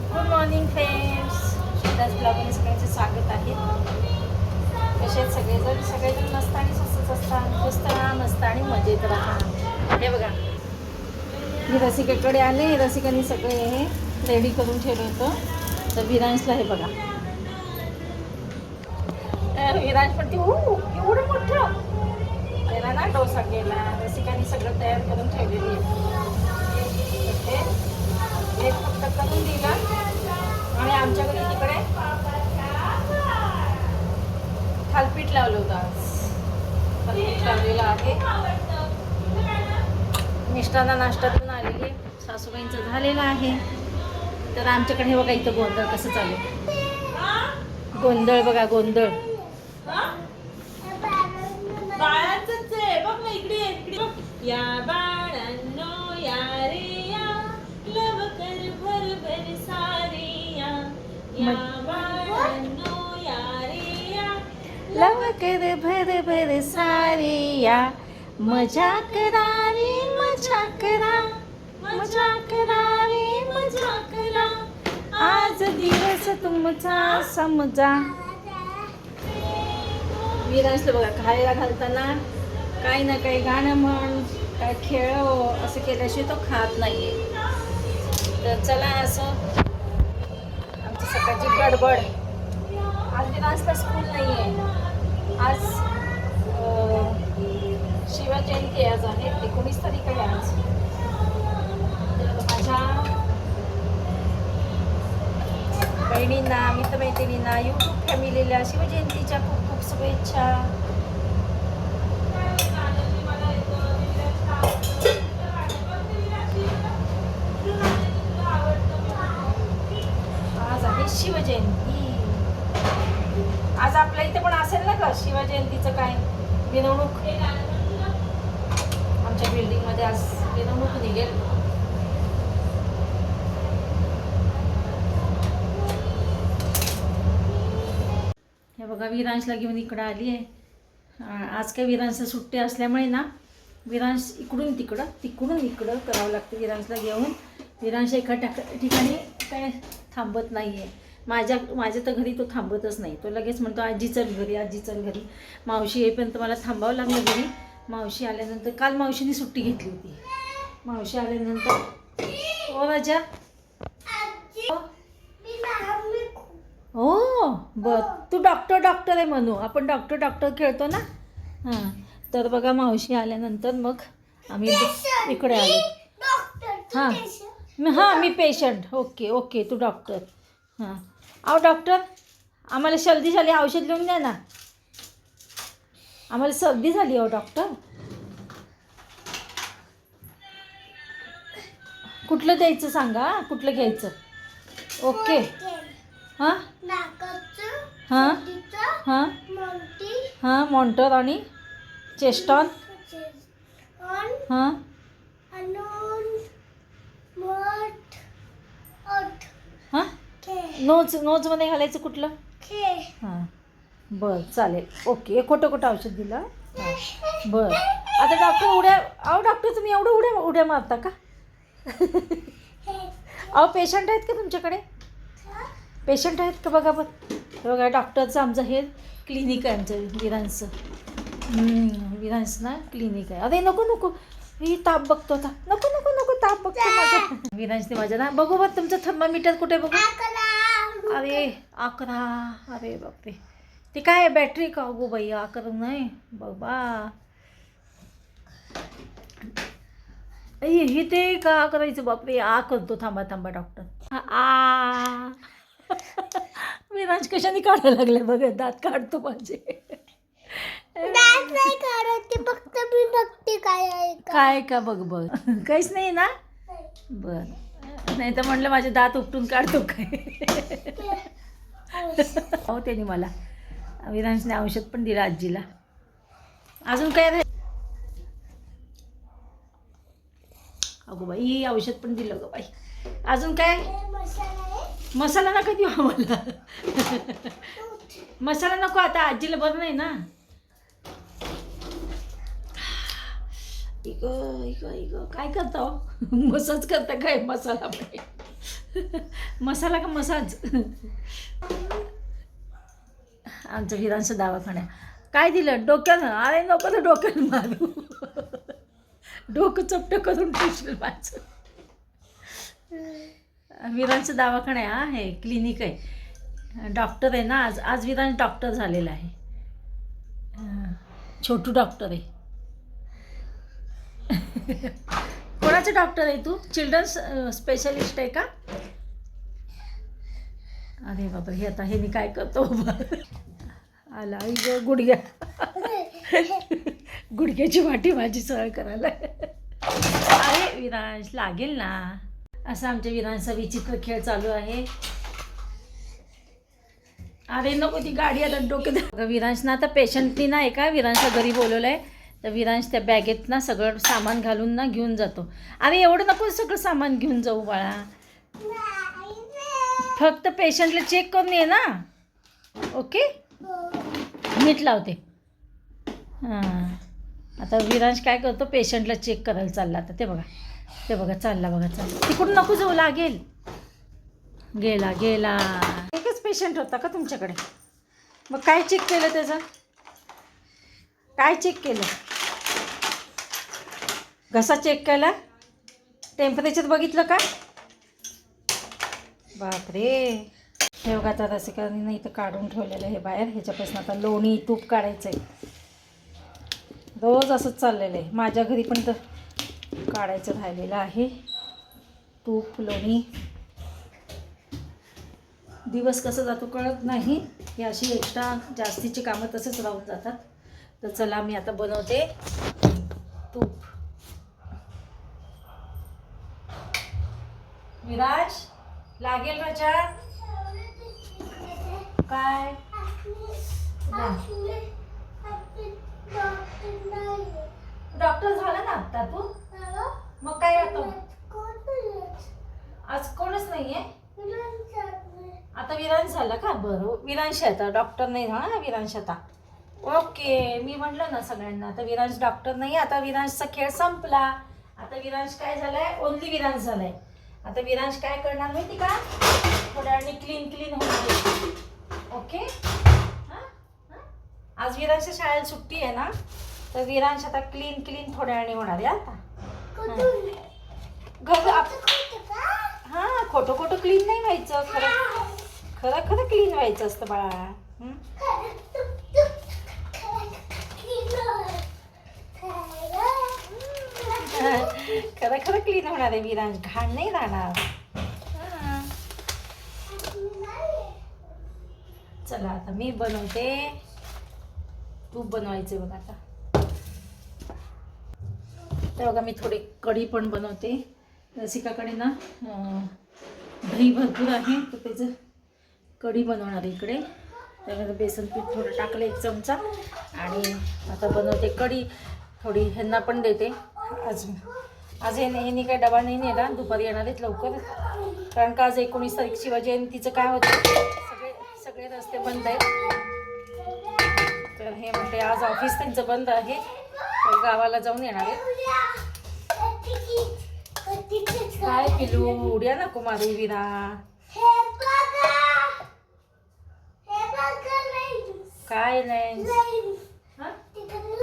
Good morning friends, Shweta's ब्लॉगमध्ये सगळ्यांचे स्वागत आहे. कसे आहेत सगळेजण मस्त आणि स्वस्तच असतात. स्वस्त राहा, मस्त आणि मजेत राहा. हे बघा, मी रसिकेकडे आले. रसिकांनी सगळे हे रेडी करून ठेवलं होतं. तर विरांशला हे बघा, विरांश पण ती एवढं मोठं त्याला ना डोसा केला. रसिकांनी सगळं तयार करून ठेवलेली आहे. हे फक्त करून दिला. आणि आमच्याकडे तिकडे थालपीठ लावलं होतं. आज थालपीठ लावलेलं आहे. मिष्टांना नाश्त्यातून आलेली सासूबाईंचं झालेलं आहे. तर आमच्याकडे हे बघा, इथं गोंधळ कसं चालू आहे. गोंधळ बघा, गोंधळ. बाळाचंच आहे बघ ना, इकडे या बाळांनो या रे या, लवकर भर सारे या, या बाळांनो या रे या, लवकर भर सारे या, मजा करा रे मजा करा, मजा करा रे मजा करा, आज दिवस तुमचा समजा. विरांशला बघा, खायला घालताना काही ना काही गाणं म्हण, काय खेळव असं केल्याशिवाय तो खात नाहीये. तर चला, असं आमची सकाळची गडबड. आज विरांशला स्कूल नाही आहे. आज शिवजयंती आज आहे, 19 तारीख आहे आज. तर माझ्या बहिणींना, मित्रमैत्रिणींना, यूट्यूब फॅमिलीला शिवजयंतीच्या खूप खूप शुभेच्छा. आज आहे शिवजयंती. आज आपल्या इथे पण असेल ना का शिवजयंतीचं काय मिरवणूक. आमच्या बिल्डिंगमध्ये आज मिरवणूक निघेल. हे बघा, विरांशला घेऊन इकडं आली आहे. आज काय विरांशला सुट्टी असल्यामुळे ना, विरांश इकडून तिकडून इकडं करावं लागतं विरांशला घेऊन. विरांश एका ठिकाणी काय थांबत नाही आहे. माझ्या तर घरी तो थांबतच नाही. तो लगेच म्हणतो आजी चल घरी, आजी चल घरी. मावशी येईपर्यंत मला थांबावं लागलं घरी. मावशी आल्यानंतर, काल मावशीने सुट्टी घेतली होती. मावशी आल्यानंतर, ओ राजा, हो बर, तू डॉक्टर आहे म्हणू. आपण डॉक्टर खेळतो ना. हां, तर बघा, मावशी आल्यानंतर मग आम्ही इकडे आलो. हां, मी पेशंट. ओके, तू डॉक्टर. हां, अहो डॉक्टर, आम्हाला सर्दी झाली, औषध लिहून द्या ना. आम्हाला सर्दी झाली अहो डॉक्टर. कुठलं द्यायचं सांगा, कुठलं घ्यायचं. ओके. हां हां हां हां, मॉन्टर आणि चेस्टॉन. हां हां, नोजमध्ये घालायचं कुठलं. हां, बरं चालेल. ओके, खोटं औषध दिलं. हां, बरं. आता डॉक्टर अहो डॉक्टर, तुम्ही एवढं उड्या मारता का. अहो पेशंट आहेत का तुमच्याकडे, पेशंट आहेत का बघा. हे बघा, डॉक्टरचं आमचं हे क्लिनिक आहे. आमचं विरांश ना क्लिनिक आहे. अरे नको, ही ताप बघतो आता. नको ताप बघतो माझा. विरांशने माझ्या ना, बघू बघ तुमचं थर्मामीटर कुठे बघू. अरे 11. अरे बापरे, ते काय बॅटरी का गो बाई. 11 नाही बाबा. हे ते का करायचं बापरे. करतो, थांबा डॉक्टर. विरांश कशाने काढायला लागले बघा. दात काढतो माझे. दात नाही काढत ते, फक्त मी बघते काय आहे काय का बघ काहीच नाही ना. बर, नाही तर म्हटलं माझे दात उपटून काढतो काय. हो, त्याने मला विरांशने औषध पण दिलं आजीला. अजून काय. अगो बाई, औषध पण दिलं गो बाई. अजून काय. मसाला नका देऊ आम्हाला. मसाला नको, आता आजीला बरं नाही ना. इगं काय करता हो. मसाज करता काय मसाला. मसाला का मसाज. आमचं विरांचं दवाखान्या काय दिलं डोक्यानं. अरे नको तर डोक्यानं मारू. डोकं चपटं करून ठेवशील माझं. विरांचं दवाखाना आहे. हा हे क्लिनिक आहे. डॉक्टर आहे ना आज. आज विरांश डॉक्टर झालेला आहे. छोटू डॉक्टर आहे. कोणाचं डॉक्टर आहे तू? चिल्ड्रन्स स्पेशलिस्ट आहे का? अरे बाबा हे आता हे मी काय करतो आला ग गुडघ्या. गुडघ्याची वाटी माझी सरळ करायला. अरे विरांश लागेल ना. असा आमच्या विरांचा विचित्र खेळ चालू आहे. अरे नको ती गाडी आता डोक्यात. विरांशना आता पेशंटनी ना एका विरांशला घरी बोलवलं आहे. तर विरांश त्या बॅगेत ना सगळं सामान घालून ना घेऊन जातो. अरे एवढं नको सगळं सामान घेऊन जाऊ बाळा. फक्त पेशंटला चेक करून ये ना. ओके मीठ लावते. हां आता विरांश काय करतो पेशंटला चेक करायला चालला. आता ते बघा चालला बघा चालला. तिकडून नको जाऊ लागेल. गेला एकच पेशंट होता का तुमच्याकडे? मग काय चेक केलं त्याचं? काय चेक केलं? घसा चेक केला? टेम्परेचर बघितलं का? बापरे. हे बघा आता रसिकांनी इथं काढून ठेवलेलं आहे बाहेर. ह्याच्यापासून आता लोणी तूप काढायचं आहे. रोज असंच चाललेलं आहे. माझ्या घरी पण तर काढायचं राहिलेलं आहे. तूप लोणी. दिवस कसं जातो कळत नाही. ही अशी एक्स्ट्रा जास्तीची कामं तसंच राहून जातात. तर चला मी आता बनवते तूप. विराज लागेल राजा काय? डॉक्टर झाला ना आता तू? मग काय आता? आज कोणच नाहीये. आता विरांश झाला का? बरं विरांश आता डॉक्टर नाही झाला विरांश आता. ओके मी म्हटलं ना सगळ्यांना आता विरांश डॉक्टर नाही. आता विरांशचा खेळ संपला. आता विरांश काय झालाय? ओन्ली विरांश झालाय. आता विरांश काय करणार माहिती का? थोड्या वेळाने क्लीन होणार. ओके आज विरांशच्या शाळेला सुट्टी आहे ना. तर विरांश आता क्लीन थोड्या वेळाने होणार आहे. आता हां खोटं क्लीन नाही व्हायचं. खरं क्लीन व्हायचं असतं बाळा. खरं क्लीन होणार आहे विरांश. घाण नाही राहणार. चला आता मी बनवते. तूप बनवायचे बघा आता. तर बघा मी थोडी कढी पण बनवते. रसिकाकडे ना दही भरपूर आहे तर त्याचं कढी बनवणार आहे इकडे. त्यामध्ये बेसन पीठ थोडं टाकलं 1 चमचा. आणि आता बनवते कढी. थोडी ह्यांना पण देते. आज ह्यांनी काय डबा नाही नेला. दुपारी येणार आहेत लवकर. कारण का आज 19 तारीख शिवजयंतीचं काय होतं सगळे रस्ते बंद आहेत. तर हे म्हणते आज ऑफिस त्यांचं बंद आहे. तर गावाला जाऊन येणार आहे. काय पिलू उड्या नको मारू विरा. काय नाही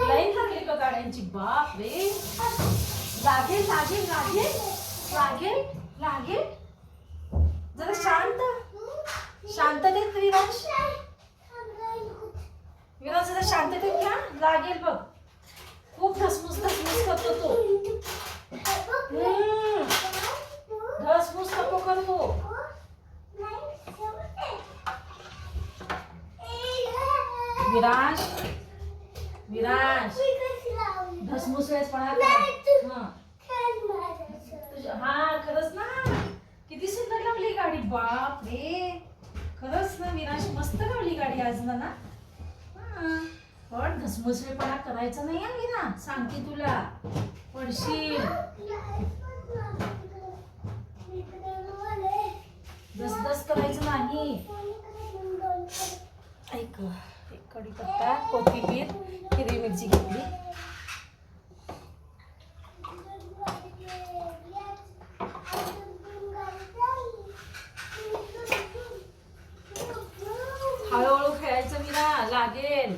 लाईन लागली का गाड्यांची? बाप रे. लागेल जरा शांततेत विरांश जरा शांततेत घ्या. लागेल बघ. खूप धसमुस करतो तो. धसमुस नको करू. विरांश धसमुस हा खरंच ना. किती सुंदर लावली गाडी. बाप रे. खरंच ना विरांश मस्त लावली गाडी आज ना. पण धसमुसळेपणा करायचा नाही आहे ना. सांगते तुला पडशील. दस करायचं नाही. ऐक कढीपत्ता कोथिंबीर हिरवी मिरची घेतली. लागेल.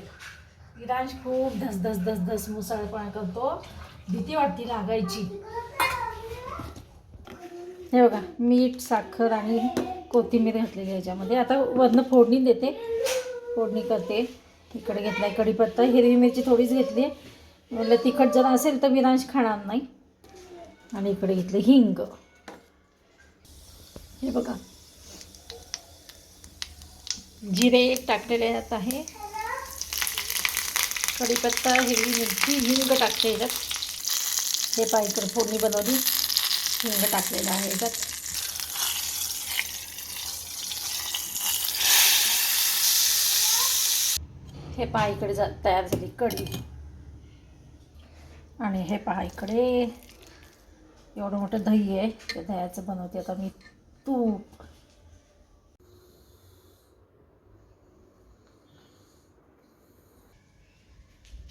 विरांश खूप धस धस धस धस मुसळपणा करतो, भीती वाटते लागायची. हे बघा मीठ साखर आणि कोथिंबीर घातलेली याच्यामध्ये. आता वरनं फोडणी देते, फोडणी करते. इकडे घेतलाय कढीपत्ता, हिरवी मिरची थोडीच घेतली आहे, म्हणलं तिखट जर असेल तर विरांश खाणार नाही. आणि इकडे घेतलं हिंग. हे बघा जिरे टाकलेले यात आहे, कढीपत्ता, हिरवी मिरची, हिंग टाकते याच्यात. हे पहा इकडे फोडणी बनवली, हिंग टाकलेलं आहे याच्यात. हे पहा इकडे तयार झाली कढी. आणि हे पहा इकडे एवढं मोठं दही आहे, त्या दह्याचं बनवते आता मी तूप.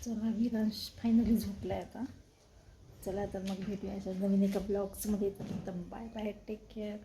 चला विरांश फायनली झोपलाय आता. चला तर मग भेटूया अशा नवीन एका ब्लॉग्समध्ये. तर बाय बाय, टेक केअर.